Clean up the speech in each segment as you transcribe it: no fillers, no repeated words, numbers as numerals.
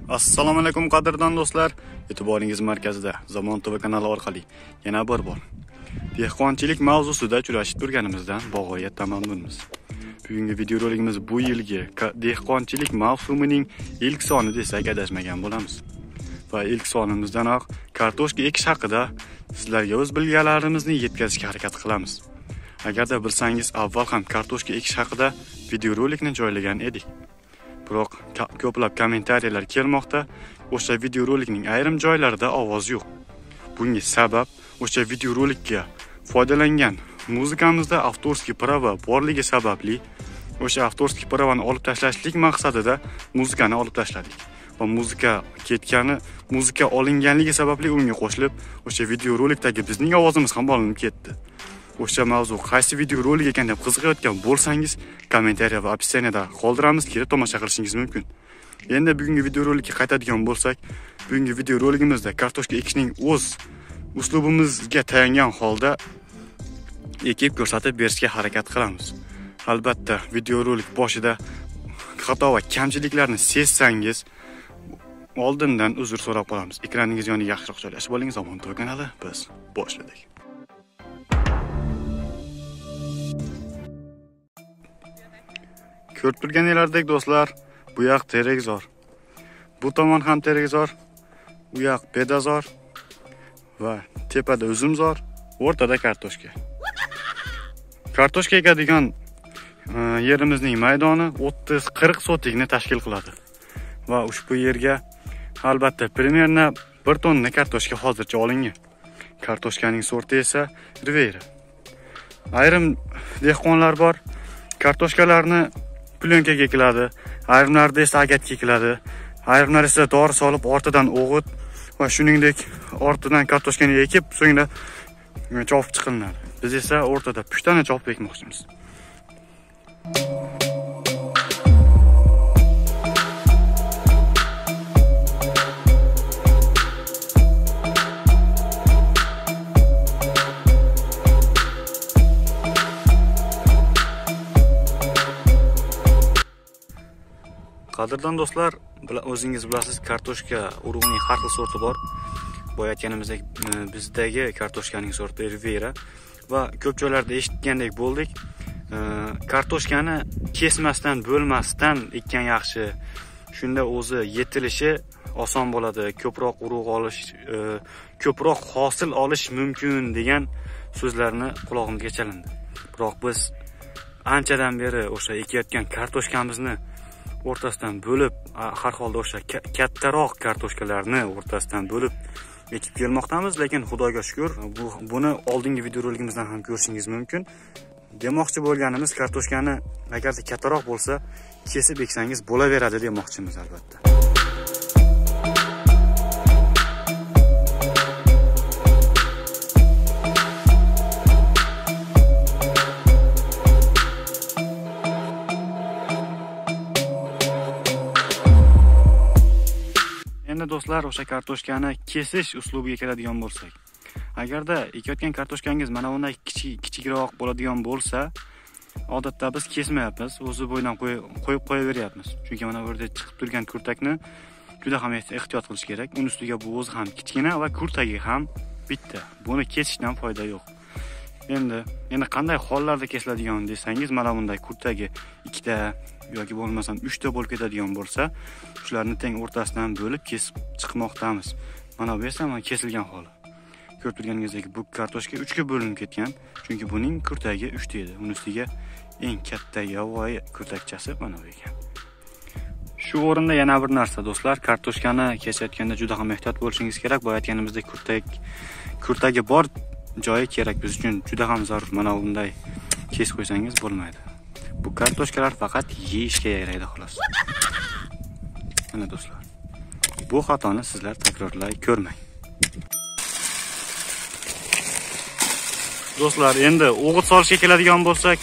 Assalomu alaykum qadrdon do'stlar. E'tiboringiz markazida Zamon TV kanali orqali yana bir bor dehqonchilik mavzusida uchrashib turganimizdan bog'oyatda mamnunmiz. Bugungi videorolikimiz bu yilgi dehqonchilik mavsumining ilk soni desak adashmagan bo'lamiz. Va ilk sonimizdanoq kartoshka ekish haqida sizlarga o'z bilgilarimizni yetkazishga harakat qilamiz. Agarda bilsangiz, avval ham kartoshka ekish haqida videorolikni joylagan edik. Biroq ko'plab kommentariyalar kelmoqda. O'sha videorolikning ayrim joylarida ovoz yo'q. Bunga sabab o'sha videorolikka foydalangan muzikamizda avtorskiy prava borligi sababli o'sha avtorskiy pravani olib tashlashlik maqsadida muzikani olib tashladik. Va muzika olinganligi sababli unga qo'shilib o'sha videorolikdagi bizning ovozimiz ham olinib ketdi. O'sha mavzu qaysi videorolik ekan deb qiziqayotgan bo'lsangiz, kommentariya va opsiyaniyada qoldiramiz, kelib tomosha qilishingiz mumkin. Endi bugungi videorolikka qaytadigan bo'lsak, bugungi videoroligimizda kartoshka ekishning o'z uslubimizga tayangan holda ekib ko'rsatib berishga harakat qilamiz. Albatta, videorolik boshida xato va kamchiliklarni sezsangiz, oldindan uzr so'rab qolamiz. Ekraningiz yoniga yaxshiroq joylashib oling. Zamon TV kanali, biz boshladik. Ko'rib turganinglardek do'stlar, bu yoq terekzor. Bu tomon ham terekzor, bu yoq bedazor va tepada uzumzor, o'rtada kartoshka. Kartoshka ekadigan yerimizning maydoni 30-40 sotikni tashkil qiladi. Va ushbu yerga albatta primerna 1 tonna kartoshka hozircha olingan. Kartoshkaning sorti esa Rivera. Ayrim dehqonlar bor, kartoshkalarni plyonkaga ekiladi, ayrimlarda esa agatga ekiladi, ayrimlar esa dori solib ortidan o'g'it va shuningdek ortidan kartoshkani ekib, so'ngra chopib chiqiladi. Biz esa o'rtada pushtani chopib ekmoqchimiz. Qadrdon do'stlar, o'zingiz bilasiz, kartoshka urug'ining har xil sorti bor. Boya aytganimizdek, bizdagi kartoshkaning sorti Rivera va ko'p joylarda eshitgandek bo'ldik. Kartoshkani kesmasdan, bo'lmasdan ekkan yaxshi. Shunda o'zi yetilishi oson bo'ladi, ko'proq urug' olish, ko'proq hosil olish mumkin degan so'zlarni qulog'imga chalindi. Biroq biz anchadan beri o'sha ekayotgan kartoshkamizni o'rtasidan bo'lib, har holda o'sha kattaroq kartoshkalarni o'rtasidan bo'lib ekib kelmoqdamiz, lekin Xudoga shukr, buni oldingi videoroligimizdan ham ko'rishingiz mumkin. Demoqchi bo'lganimiz, kartoshkani agarda kattaroq bo'lsa, kesib eksangiz bo'laveradi demoqchimiz albatta. Do'stlar, o'sha kartoshkani kesish uslubiga keladigan bo'lsak, agarda ekayotgan kartoshkangiz mana bunday kichikroq bo'ladigan bo'lsa, odatda biz kesmayapmiz, o'zi bo'ydan qo'yib qo'yaveryapmiz. Chunki mana bu yerda chiqib turgan kurtakni juda ham ehtiyot qilish kerak. Uning ustiga bu o'zi ham kichkina va kurtagi ham bitta. Buni kesishdan foyda yo'q. Endi qanday hollarda kesiladigan desangiz, mana bunday kurtagi 2 ta yoki bo'lmasam 3 ta bo'lib ketadigan bo'lsa, shularni teng o'rtasidan bo'lib kesib chiqmoqdamiz. Mana bu esa kesilgan holi. Ko'rib turganingizdek, bu kartoshka 3 ga bo'linib ketgan, chunki buning kurtagi 3 ta edi. Uning ustiga eng katta yovvoyi kurtakchasi mana bu ekan. Shu o'rinda yana bir narsa do'stlar, kartoshkani kesayotganda juda ham ehtiyot bo'lishingiz kerak. Bu aytganimizdek, kurtagi bor joyi kerak biz uchun juda ham zarur. Mana bunday kesib qo'ysangiz bo'lmaydi. Bu kartoshkalar faqat yeyishga yaraydi xolos. Mana do'stlar, bu xatoni sizlar takrorlay ko'rmang. Do'stlar, endi o'g'it solishga keladigan bo'lsak,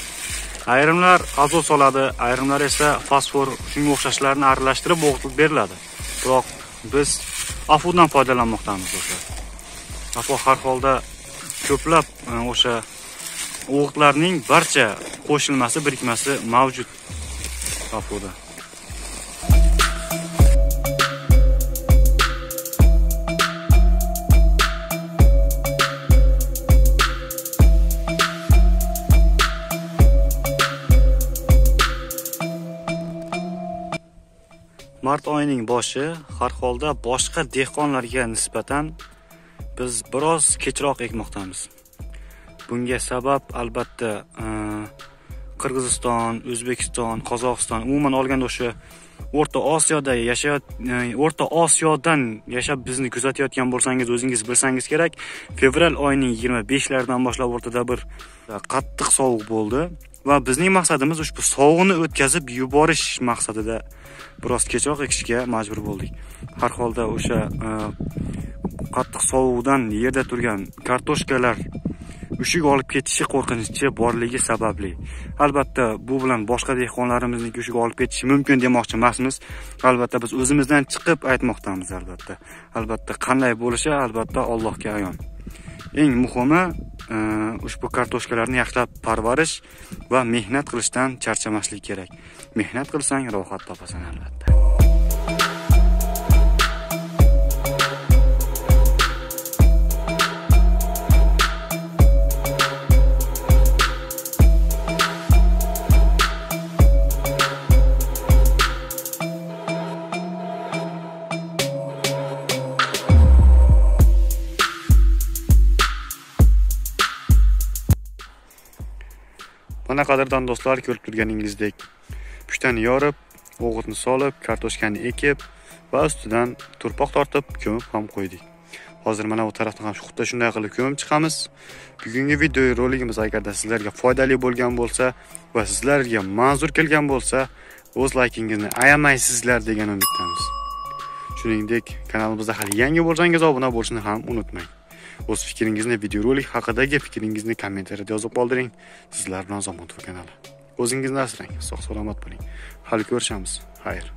ayrimlar azot soladi, ayrimlar esa fosfor, shunga o'xshashlarni aralashtirib o'g'itib beriladi. Biroq biz afudan foydalanmoqdamiz do'stlar. Afu har holda ko'plab o'sha o'g'itlarning barcha qo'shilmasi, birikmasi mavjud afuda. Mart oyining boshi, har holda boshqa dehqonlarga nisbatan biz biroz kechroq ekmoqdamiz. Bunga sabab albatta Qirg'iziston, O'zbekiston, Qozog'iston, umuman olganda o'sha O'rta Osiyodan yashab bizni kuzatayotgan bo'lsangiz, o'zingiz bilsangiz kerak, fevral oyining 25laridan boshlab o'rtada bir qattiq sovuq bo'ldi va bizning maqsadimiz ushbu sovuqni o'tkazib yuborish maqsadida biroz kechroq ekishga majbur bo'ldik. Har holda o'sha qattiq sovuqdan yerda turgan kartoshkalar ushig olib ketishi qo'rqinchi borligi sababli. Albatta bu bilan boshqa dehqonlarimizniki ushig olib ketishi mumkin demoqchi emasmiz. Albatta biz o'zimizdan chiqib aytmoqdamiz albatta. Albatta qanday bo'lishi albatta Allohga ayon. Eng muhimi ushbu kartoshkalarni yaxshilab parvarish va mehnat qilishdan charchamaslik kerak. Mehnat qilsang rohat topasan albatta. Mana qadrdon do'stlar, ko'rib turganingizdek, puchtani yorib, o'g'itni solib, kartoshkani ekib va ustidan turpoq tortib, ko'mib ham qo'ydik. Hozir mana bu tarafdan ham xuddi shunday qilib ko'mib chiqamiz. Bugungi video roligimiz agarda sizlarga foydali bo'lgan bo'lsa va sizlarga manzur kelgan bo'lsa, o'z laykingizni ayamaysizlar degan umiddamiz. Shuningdek, kanalimizda hali yangi bo'lsangiz obuna bo'lishni ham unutmang. O'z fikringizni, videorolik haqidagi fikringizni kommentariyada yozib qoldiring. Sizlar bilan Zamontov kanali. O'zingizni asrang, sog' salomat bo'ling. Hali ko'rishamiz. Xayr.